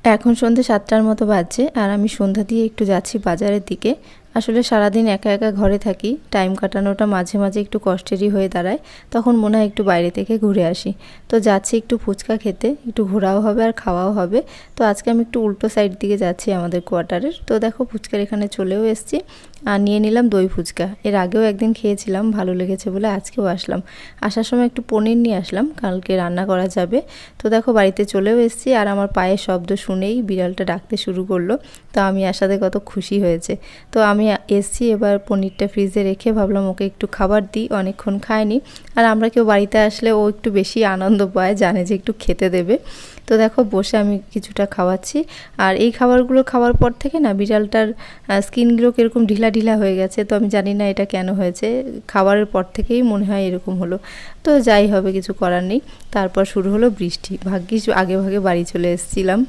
এখন সন্ধ্যে ৭টার মতো বাজছে আর আমি সন্ধ্যা দিয়ে একটু যাচ্ছি বাজারের দিকে। আসলে সারাদিন একা একা ঘরে থাকি, টাইম কাটানোটা মাঝে মাঝে একটু কষ্টেরই হয়ে দাঁড়ায়। তখন মনে হয় একটু বাইরে থেকে ঘুরে আসি। তো যাচ্ছি একটু ফুচকা খেতে, একটু ঘোরাও হবে আর খাওয়াও হবে। তো আজকে আমি একটু উল্টো সাইড দিকে যাচ্ছি আমাদের কোয়ার্টারের। তো দেখো ফুচকার এখানে চলেও এসেছি আর নিয়ে নিলাম দই ফুচকা। এর আগেও একদিন খেয়েছিলাম, ভালো লেগেছে বলে আজকেও আসলাম। আসার সময় একটু পনির নিয়ে আসলাম, কালকে রান্না করা যাবে। তো দেখো বাড়িতে চলেও এসেছি আর আমার পায়ের শব্দ শুনেই বিড়ালটা ডাকতে শুরু করলো। তো আমি আসাতে সাথে কত খুশি হয়েছে। তো আমি এসছি, এবার পনিরটা ফ্রিজে রেখে ভাবলাম ওকে একটু খাবার দিই, অনেকক্ষণ খায়নি। আর আমরা কেউ বাড়িতে আসলে ও একটু বেশি আনন্দ পায়, জানে যে একটু খেতে দেবে। তো দেখো বসে আমি কিছুটা খাওয়াচ্ছি। আর এই খাবারগুলো খাওয়ার পর থেকে না বিড়ালটার স্কিনগুলো কীরকম ঢিলা ঢিলা হয়ে গেছে। তো আমি জানি না এটা কেন হয়েছে, খাবারের পর থেকেই মনে হয় এরকম হলো। তো যাই হবে, কিছু করার নেই। তারপর শুরু হলো বৃষ্টি। ভাগ্যিস আগে ভাগে বাড়ি চলে এসেছিলাম।